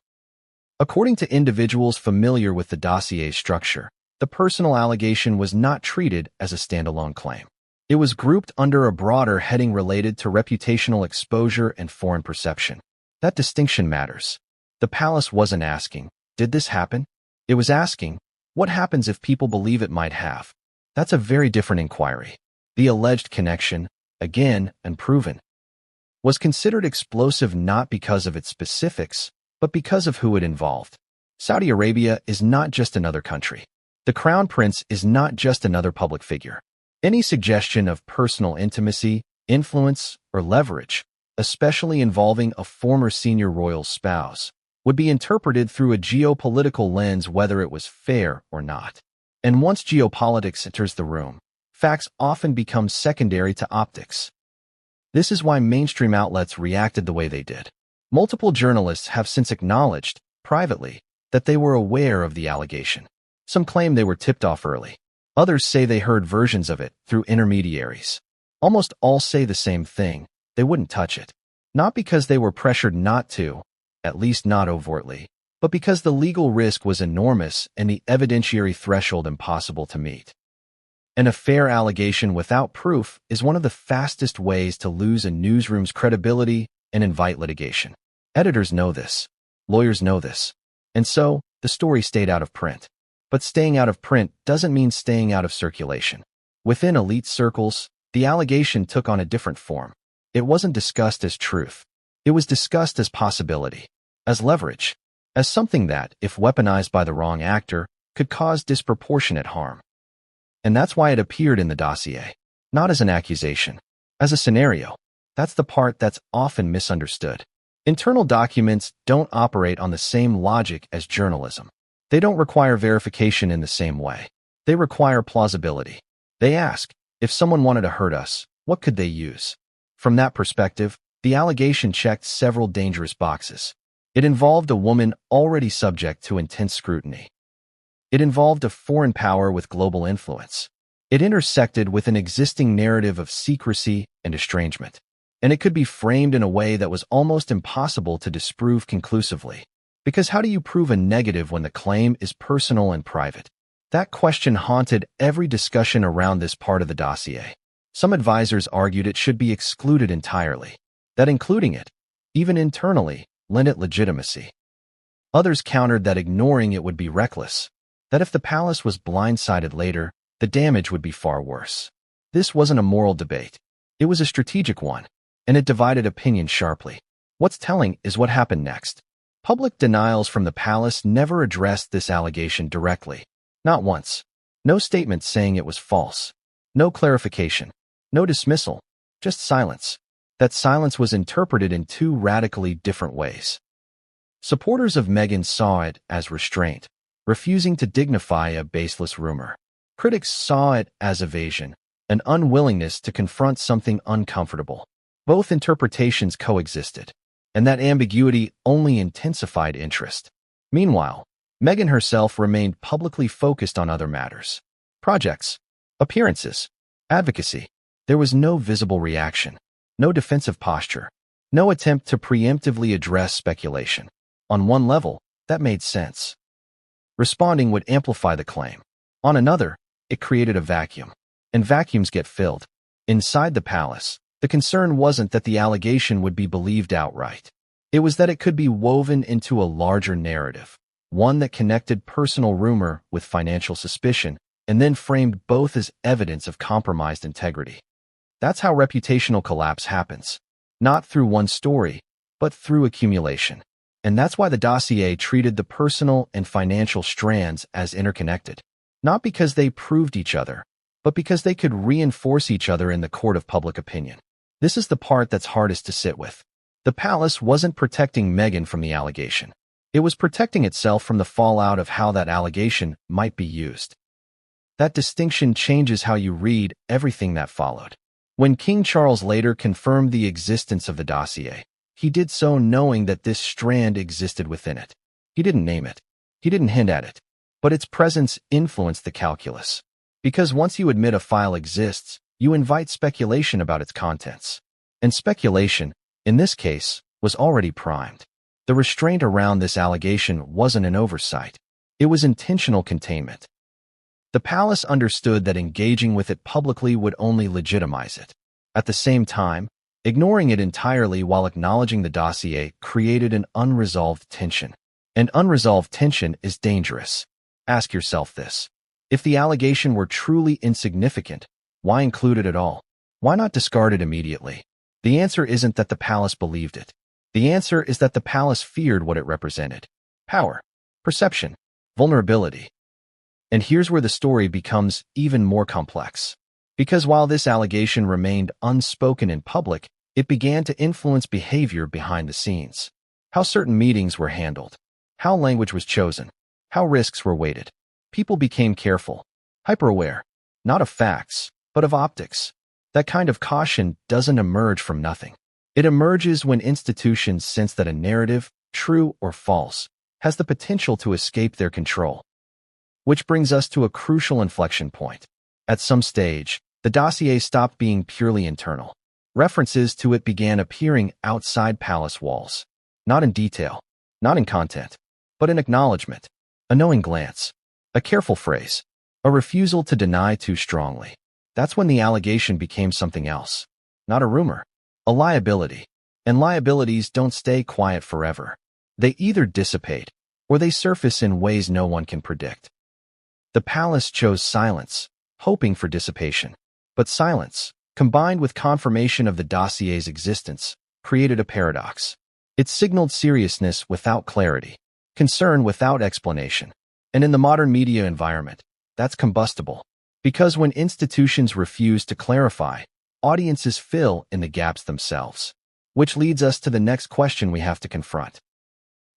According to individuals familiar with the dossier's structure, the personal allegation was not treated as a standalone claim. It was grouped under a broader heading related to reputational exposure and foreign perception. That distinction matters. The palace wasn't asking, did this happen? It was asking, what happens if people believe it might have? That's a very different inquiry. The alleged connection, again unproven, was considered explosive not because of its specifics, but because of who it involved. Saudi Arabia is not just another country. The crown prince is not just another public figure. Any suggestion of personal intimacy, influence, or leverage, especially involving a former senior royal spouse, would be interpreted through a geopolitical lens whether it was fair or not. And once geopolitics enters the room, facts often become secondary to optics. This is why mainstream outlets reacted the way they did. Multiple journalists have since acknowledged, privately, that they were aware of the allegation. Some claim they were tipped off early. Others say they heard versions of it through intermediaries. Almost all say the same thing: they wouldn't touch it. Not because they were pressured not to, at least not overtly, but because the legal risk was enormous and the evidentiary threshold impossible to meet. And a fair allegation without proof is one of the fastest ways to lose a newsroom's credibility and invite litigation. Editors know this. Lawyers know this. And so, the story stayed out of print. But staying out of print doesn't mean staying out of circulation. Within elite circles, the allegation took on a different form. It wasn't discussed as truth. It was discussed as possibility, as leverage, as something that, if weaponized by the wrong actor, could cause disproportionate harm. And that's why it appeared in the dossier. Not as an accusation, as a scenario. That's the part that's often misunderstood. Internal documents don't operate on the same logic as journalism. They don't require verification in the same way. They require plausibility. They ask, if someone wanted to hurt us, what could they use? From that perspective, the allegation checked several dangerous boxes. It involved a woman already subject to intense scrutiny. It involved a foreign power with global influence. It intersected with an existing narrative of secrecy and estrangement. And it could be framed in a way that was almost impossible to disprove conclusively. Because how do you prove a negative when the claim is personal and private? That question haunted every discussion around this part of the dossier. Some advisors argued it should be excluded entirely, that including it, even internally, lent it legitimacy. Others countered that ignoring it would be reckless, that if the palace was blindsided later, the damage would be far worse. This wasn't a moral debate. It was a strategic one, and it divided opinion sharply. What's telling is what happened next. Public denials from the palace never addressed this allegation directly. Not once. No statement saying it was false. No clarification. No dismissal. Just silence. That silence was interpreted in two radically different ways. Supporters of Meghan saw it as restraint, refusing to dignify a baseless rumor. Critics saw it as evasion, an unwillingness to confront something uncomfortable. Both interpretations coexisted, and that ambiguity only intensified interest. Meanwhile, Meghan herself remained publicly focused on other matters. Projects, appearances, advocacy. There was no visible reaction, no defensive posture, no attempt to preemptively address speculation. On one level, that made sense. Responding would amplify the claim. On another, it created a vacuum. And vacuums get filled. Inside the palace, the concern wasn't that the allegation would be believed outright. It was that it could be woven into a larger narrative, one that connected personal rumor with financial suspicion and then framed both as evidence of compromised integrity. That's how reputational collapse happens. Not through one story, but through accumulation. And that's why the dossier treated the personal and financial strands as interconnected. Not because they proved each other, but because they could reinforce each other in the court of public opinion. This is the part that's hardest to sit with. The palace wasn't protecting Meghan from the allegation. It was protecting itself from the fallout of how that allegation might be used. That distinction changes how you read everything that followed. When King Charles later confirmed the existence of the dossier, he did so knowing that this strand existed within it. He didn't name it. He didn't hint at it. But its presence influenced the calculus. Because once you admit a file exists, you invite speculation about its contents. And speculation, in this case, was already primed. The restraint around this allegation wasn't an oversight. It was intentional containment. The palace understood that engaging with it publicly would only legitimize it. At the same time, ignoring it entirely while acknowledging the dossier created an unresolved tension. And unresolved tension is dangerous. Ask yourself this. If the allegation were truly insignificant, why include it at all? Why not discard it immediately? The answer isn't that the palace believed it. The answer is that the palace feared what it represented. Power, perception, vulnerability. And here's where the story becomes even more complex. Because while this allegation remained unspoken in public, it began to influence behavior behind the scenes. How certain meetings were handled, how language was chosen, how risks were weighted. People became careful, hyper-aware, not of facts, but of optics. That kind of caution doesn't emerge from nothing. It emerges when institutions sense that a narrative, true or false, has the potential to escape their control. Which brings us to a crucial inflection point. At some stage, the dossier stopped being purely internal. References to it began appearing outside palace walls. Not in detail, not in content, but in acknowledgement, a knowing glance, a careful phrase, a refusal to deny too strongly. That's when the allegation became something else. Not a rumor, a liability. And liabilities don't stay quiet forever. They either dissipate, or they surface in ways no one can predict. The palace chose silence, hoping for dissipation. But silence, combined with confirmation of the dossier's existence, created a paradox. It signaled seriousness without clarity, concern without explanation. And in the modern media environment, that's combustible. Because when institutions refuse to clarify, audiences fill in the gaps themselves. Which leads us to the next question we have to confront.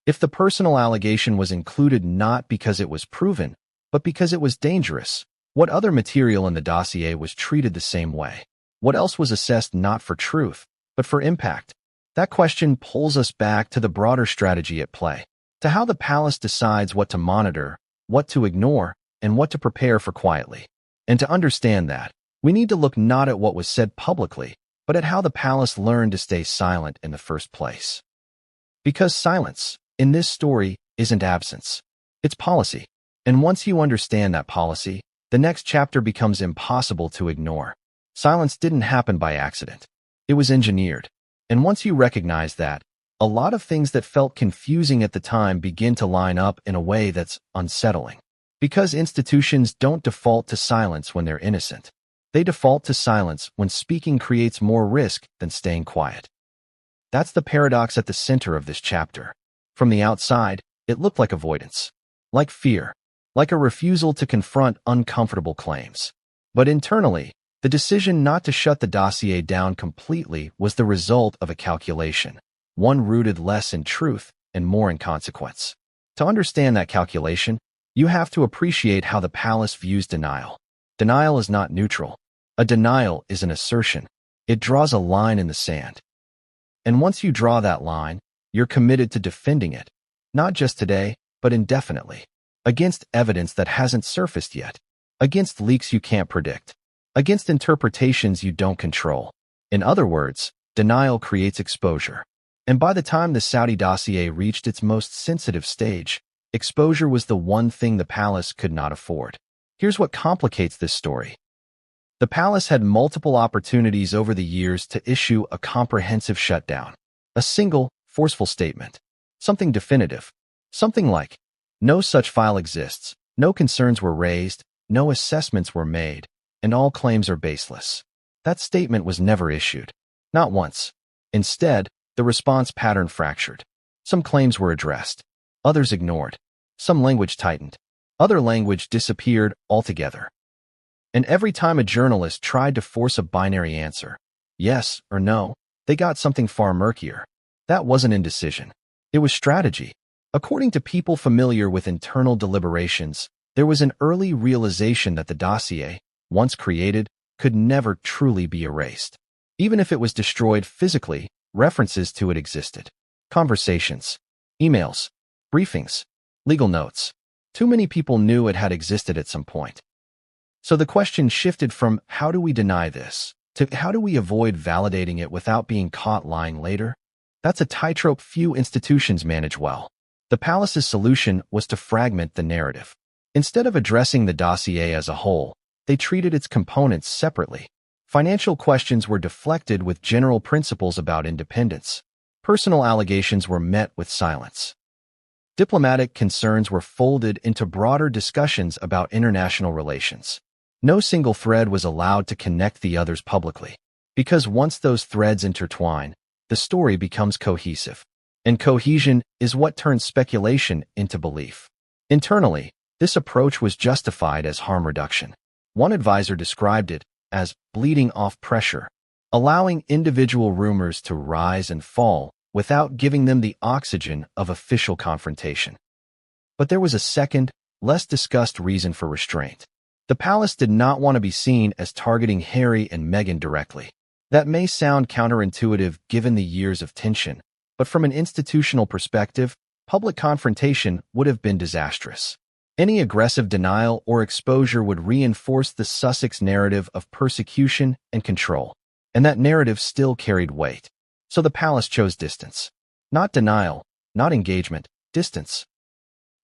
If the personal allegation was included not because it was proven, but because it was dangerous, what other material in the dossier was treated the same way? What else was assessed not for truth, but for impact? That question pulls us back to the broader strategy at play, to how the palace decides what to monitor, what to ignore, and what to prepare for quietly. And to understand that, we need to look not at what was said publicly, but at how the palace learned to stay silent in the first place. Because silence, in this story, isn't absence. It's policy. And once you understand that policy, the next chapter becomes impossible to ignore. Silence didn't happen by accident. It was engineered. And once you recognize that, a lot of things that felt confusing at the time begin to line up in a way that's unsettling. Because institutions don't default to silence when they're innocent. They default to silence when speaking creates more risk than staying quiet. That's the paradox at the center of this chapter. From the outside, it looked like avoidance, like fear, like a refusal to confront uncomfortable claims. But internally, the decision not to shut the dossier down completely was the result of a calculation, one rooted less in truth and more in consequence. To understand that calculation, you have to appreciate how the palace views denial. Denial is not neutral. A denial is an assertion. It draws a line in the sand. And once you draw that line, you're committed to defending it, not just today, but indefinitely, against evidence that hasn't surfaced yet, against leaks you can't predict, against interpretations you don't control. In other words, denial creates exposure. And by the time the Saudi dossier reached its most sensitive stage, exposure was the one thing the palace could not afford. Here's what complicates this story. The palace had multiple opportunities over the years to issue a comprehensive shutdown. A single, forceful statement. Something definitive. Something like, no such file exists, no concerns were raised, no assessments were made, and all claims are baseless. That statement was never issued. Not once. Instead, the response pattern fractured. Some claims were addressed. Others ignored. Some language tightened. Other language disappeared altogether. And every time a journalist tried to force a binary answer, yes or no, they got something far murkier. That wasn't indecision. It was strategy. According to people familiar with internal deliberations, there was an early realization that the dossier, once created, could never truly be erased. Even if it was destroyed physically, references to it existed. Conversations, emails, briefings, legal notes. Too many people knew it had existed at some point. So the question shifted from how do we deny this to how do we avoid validating it without being caught lying later? That's a tightrope few institutions manage well. The palace's solution was to fragment the narrative. Instead of addressing the dossier as a whole, they treated its components separately. Financial questions were deflected with general principles about independence. Personal allegations were met with silence. Diplomatic concerns were folded into broader discussions about international relations. No single thread was allowed to connect the others publicly, because once those threads intertwine, the story becomes cohesive. And cohesion is what turns speculation into belief. Internally, this approach was justified as harm reduction. One advisor described it as bleeding off pressure, allowing individual rumors to rise and fall without giving them the oxygen of official confrontation. But there was a second, less discussed reason for restraint. The palace did not want to be seen as targeting Harry and Meghan directly. That may sound counterintuitive given the years of tension, but from an institutional perspective, public confrontation would have been disastrous. Any aggressive denial or exposure would reinforce the Sussex narrative of persecution and control, and that narrative still carried weight. So the palace chose distance. Not denial, not engagement, distance.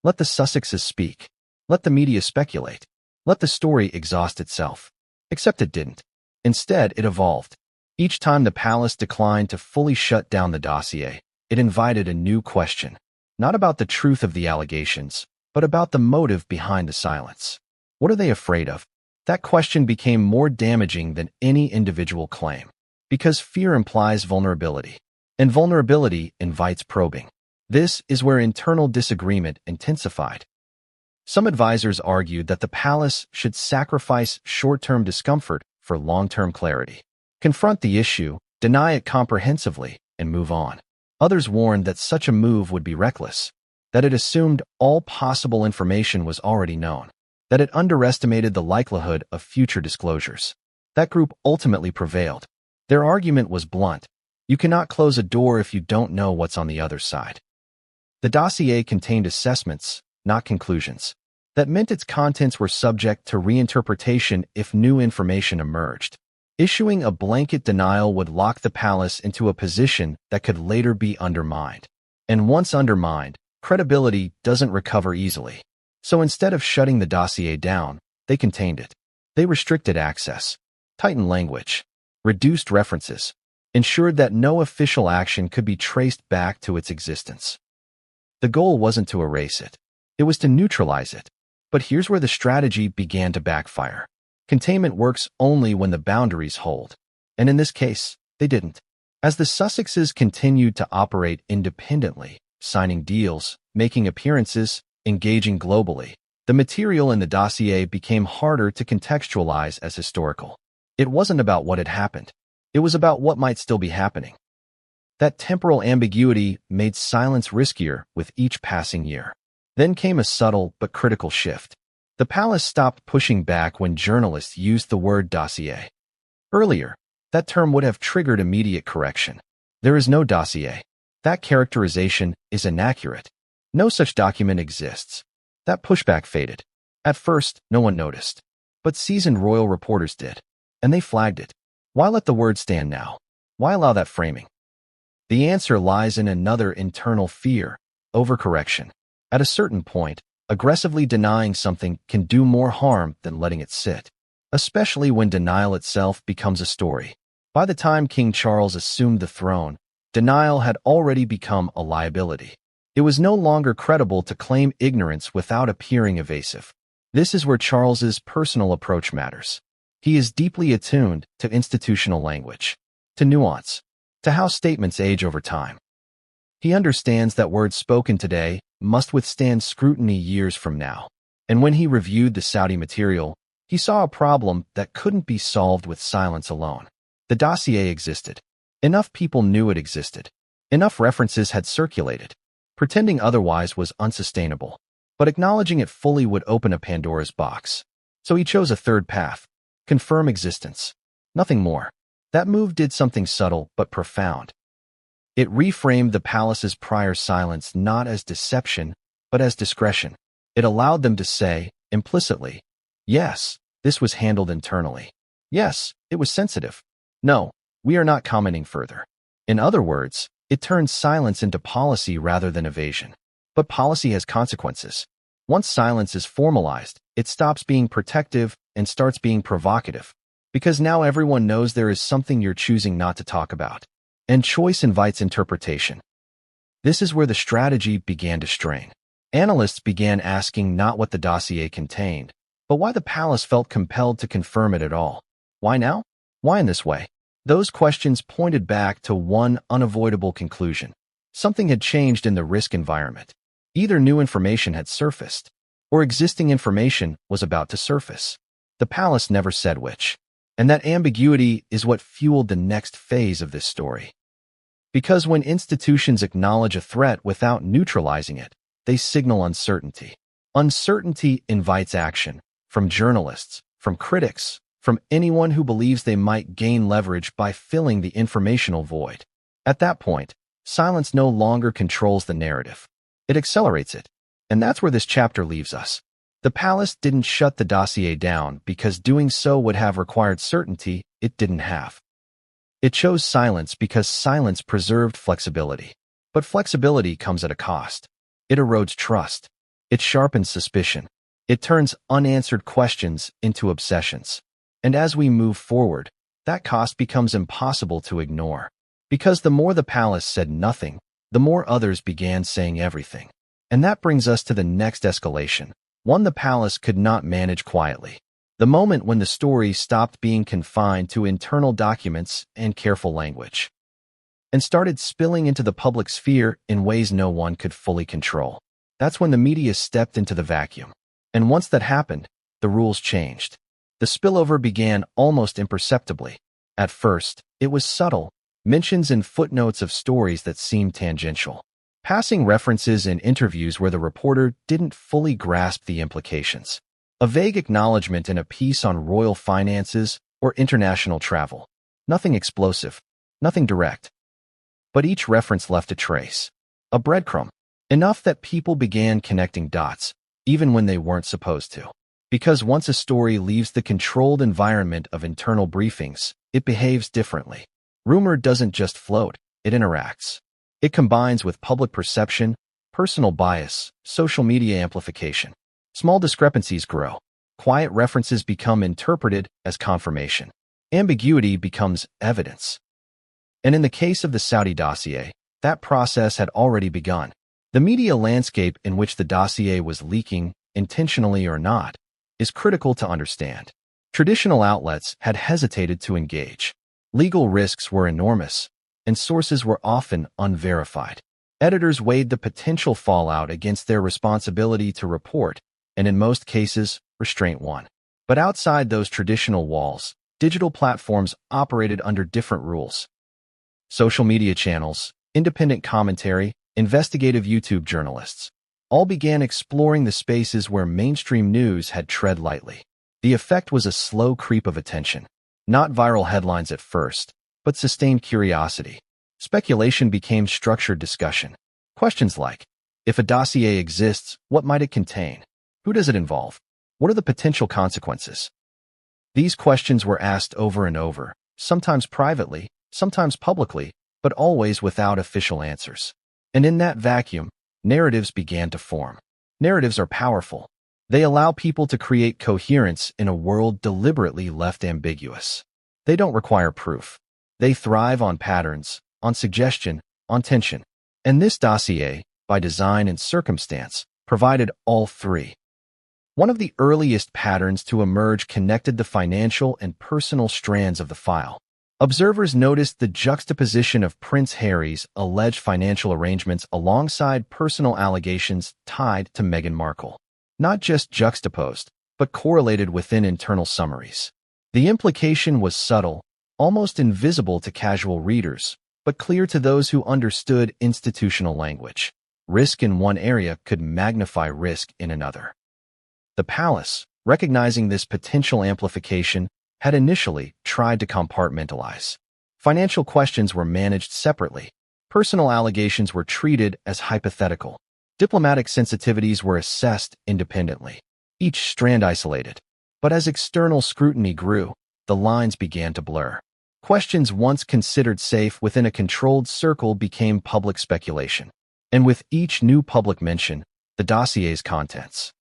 Let the Sussexes speak. Let the media speculate. Let the story exhaust itself. Except it didn't. Instead, it evolved. Each time the palace declined to fully shut down the dossier, it invited a new question. Not about the truth of the allegations, but about the motive behind the silence. What are they afraid of? That question became more damaging than any individual claim. Because fear implies vulnerability, and vulnerability invites probing. This is where internal disagreement intensified. Some advisors argued that the palace should sacrifice short-term discomfort for long-term clarity. Confront the issue, deny it comprehensively, and move on. Others warned that such a move would be reckless, that it assumed all possible information was already known, that it underestimated the likelihood of future disclosures. That group ultimately prevailed. Their argument was blunt. You cannot close a door if you don't know what's on the other side. The dossier contained assessments, not conclusions. That meant its contents were subject to reinterpretation if new information emerged. Issuing a blanket denial would lock the palace into a position that could later be undermined. And once undermined, credibility doesn't recover easily. So instead of shutting the dossier down, they contained it. They restricted access, tightened language, reduced references, ensured that no official action could be traced back to its existence. The goal wasn't to erase it. It was to neutralize it. But here's where the strategy began to backfire. Containment works only when the boundaries hold. And in this case, they didn't. As the Sussexes continued to operate independently, signing deals, making appearances, engaging globally, the material in the dossier became harder to contextualize as historical. It wasn't about what had happened. It was about what might still be happening. That temporal ambiguity made silence riskier with each passing year. Then came a subtle but critical shift. The palace stopped pushing back when journalists used the word dossier. Earlier, that term would have triggered immediate correction. There is no dossier. That characterization is inaccurate. No such document exists. That pushback faded. At first, no one noticed. But seasoned royal reporters did. And they flagged it. Why let the word stand now? Why allow that framing? The answer lies in another internal fear: overcorrection. At a certain point, aggressively denying something can do more harm than letting it sit, especially when denial itself becomes a story. By the time King Charles assumed the throne, denial had already become a liability. It was no longer credible to claim ignorance without appearing evasive. This is where Charles's personal approach matters. He is deeply attuned to institutional language, to nuance, to how statements age over time. He understands that words spoken today must withstand scrutiny years from now. And when he reviewed the Saudi material, he saw a problem that couldn't be solved with silence alone. The dossier existed. Enough people knew it existed. Enough references had circulated. Pretending otherwise was unsustainable. But acknowledging it fully would open a Pandora's box. So he chose a third path: confirm existence. Nothing more. That move did something subtle but profound. It reframed the palace's prior silence not as deception, but as discretion. It allowed them to say, implicitly, yes, this was handled internally. Yes, it was sensitive. No, we are not commenting further. In other words, it turns silence into policy rather than evasion. But policy has consequences. Once silence is formalized, it stops being protective and starts being provocative. Because now everyone knows there is something you're choosing not to talk about. And choice invites interpretation. This is where the strategy began to strain. Analysts began asking not what the dossier contained, but why the palace felt compelled to confirm it at all. Why now? Why in this way? Those questions pointed back to one unavoidable conclusion. Something had changed in the risk environment. Either new information had surfaced, or existing information was about to surface. The palace never said which. And that ambiguity is what fueled the next phase of this story. Because when institutions acknowledge a threat without neutralizing it, they signal uncertainty. Uncertainty invites action, from journalists, from critics, from anyone who believes they might gain leverage by filling the informational void. At that point, silence no longer controls the narrative. It accelerates it. And that's where this chapter leaves us. The palace didn't shut the dossier down because doing so would have required certainty it didn't have. It chose silence because silence preserved flexibility. But flexibility comes at a cost. It erodes trust. It sharpens suspicion. It turns unanswered questions into obsessions. And as we move forward, that cost becomes impossible to ignore. Because the more the palace said nothing, the more others began saying everything. And that brings us to the next escalation, one the palace could not manage quietly. The moment when the story stopped being confined to internal documents and careful language, and started spilling into the public sphere in ways no one could fully control. That's when the media stepped into the vacuum. And once that happened, the rules changed. The spillover began almost imperceptibly. At first, it was subtle, mentions and footnotes of stories that seemed tangential. Passing references in interviews where the reporter didn't fully grasp the implications. A vague acknowledgement in a piece on royal finances or international travel. Nothing explosive, nothing direct. But each reference left a trace. A breadcrumb. Enough that people began connecting dots, even when they weren't supposed to. Because once a story leaves the controlled environment of internal briefings, it behaves differently. Rumor doesn't just float, it interacts. It combines with public perception, personal bias, social media amplification. Small discrepancies grow. Quiet references become interpreted as confirmation. Ambiguity becomes evidence. And in the case of the Saudi dossier, that process had already begun. The media landscape in which the dossier was leaking, intentionally or not, is critical to understand. Traditional outlets had hesitated to engage. Legal risks were enormous, and sources were often unverified. Editors weighed the potential fallout against their responsibility to report, and in most cases, restraint won. But outside those traditional walls, digital platforms operated under different rules. social media channels, independent commentary, investigative YouTube journalists all began exploring the spaces where mainstream news had tread lightly. The effect was a slow creep of attention. Not viral headlines at first, but sustained curiosity. Speculation became structured discussion. Questions like, if a dossier exists, what might it contain? Who does it involve? What are the potential consequences? These questions were asked over and over, sometimes privately, sometimes publicly, but always without official answers. And in that vacuum, narratives began to form. Narratives are powerful. They allow people to create coherence in a world deliberately left ambiguous. They don't require proof. They thrive on patterns, on suggestion, on tension. And this dossier, by design and circumstance, provided all three. One of the earliest patterns to emerge connected the financial and personal strands of the file. Observers noticed the juxtaposition of Prince Harry's alleged financial arrangements alongside personal allegations tied to Meghan Markle. Not just juxtaposed, but correlated within internal summaries. The implication was subtle, almost invisible to casual readers, but clear to those who understood institutional language. Risk in one area could magnify risk in another. The palace, recognizing this potential amplification, had initially tried to compartmentalize. Financial questions were managed separately. Personal allegations were treated as hypothetical. Diplomatic sensitivities were assessed independently, each strand isolated. But as external scrutiny grew, the lines began to blur. Questions once considered safe within a controlled circle became public speculation. And with each new public mention, the dossier's contents,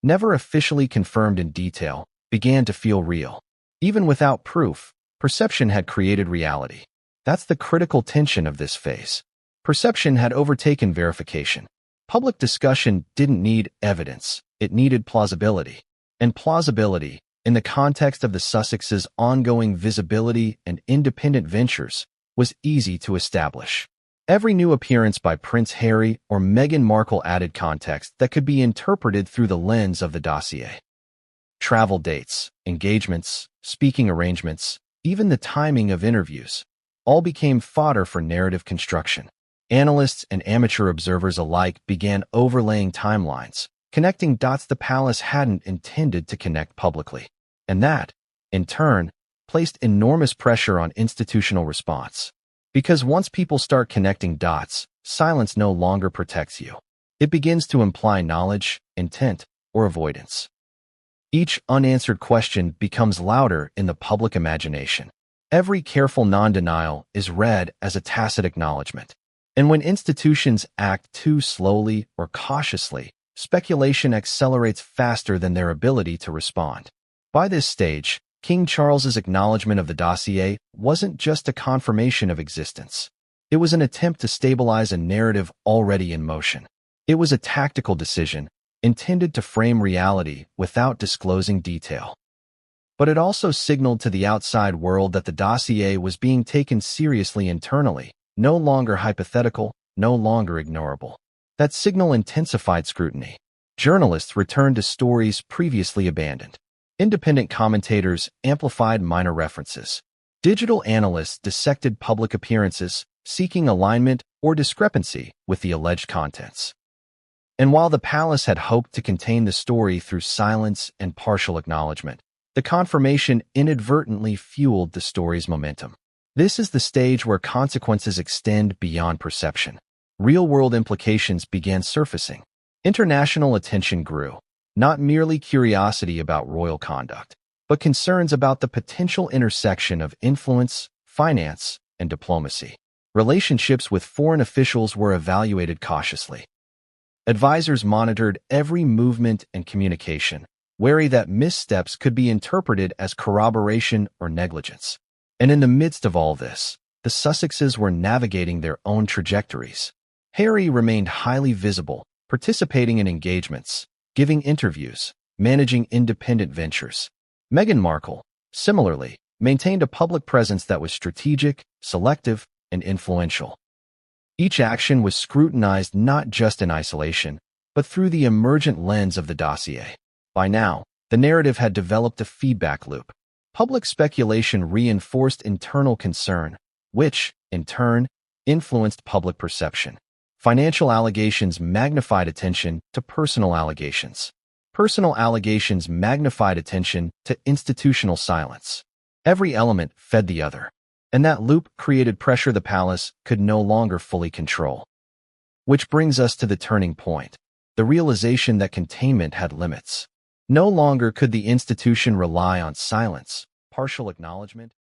never officially confirmed in detail, began to feel real. Even without proof, perception had created reality. That's the critical tension of this phase. Perception had overtaken verification. Public discussion didn't need evidence, it needed plausibility. And plausibility, in the context of the Sussexes' ongoing visibility and independent ventures, was easy to establish. Every new appearance by Prince Harry or Meghan Markle added context that could be interpreted through the lens of the dossier. Travel dates, engagements, speaking arrangements, even the timing of interviews, all became fodder for narrative construction. Analysts and amateur observers alike began overlaying timelines, connecting dots the palace hadn't intended to connect publicly. And that, in turn, placed enormous pressure on institutional response. Because once people start connecting dots, silence no longer protects you. It begins to imply knowledge, intent, or avoidance. Each unanswered question becomes louder in the public imagination. Every careful non-denial is read as a tacit acknowledgement. And when institutions act too slowly or cautiously, speculation accelerates faster than their ability to respond. By this stage, King Charles's acknowledgement of the dossier wasn't just a confirmation of existence. It was an attempt to stabilize a narrative already in motion. It was a tactical decision, intended to frame reality without disclosing detail. But it also signaled to the outside world that the dossier was being taken seriously internally, no longer hypothetical, no longer ignorable. That signal intensified scrutiny. Journalists returned to stories previously abandoned. Independent commentators amplified minor references. Digital analysts dissected public appearances, seeking alignment or discrepancy with the alleged contents. And while the palace had hoped to contain the story through silence and partial acknowledgement, the confirmation inadvertently fueled the story's momentum. This is the stage where consequences extend beyond perception. Real-world implications began surfacing. International attention grew, not merely curiosity about royal conduct, but concerns about the potential intersection of influence, finance, and diplomacy. Relationships with foreign officials were evaluated cautiously. Advisors monitored every movement and communication, wary that missteps could be interpreted as corroboration or negligence. And in the midst of all this, the Sussexes were navigating their own trajectories. Harry remained highly visible, participating in engagements, giving interviews, managing independent ventures. Meghan Markle, similarly, maintained a public presence that was strategic, selective, and influential. Each action was scrutinized not just in isolation, but through the emergent lens of the dossier. By now, the narrative had developed a feedback loop. Public speculation reinforced internal concern, which, in turn, influenced public perception. Financial allegations magnified attention to personal allegations. Personal allegations magnified attention to institutional silence. Every element fed the other, and that loop created pressure the palace could no longer fully control. Which brings us to the turning point, the realization that containment had limits. No longer could the institution rely on silence, partial acknowledgement,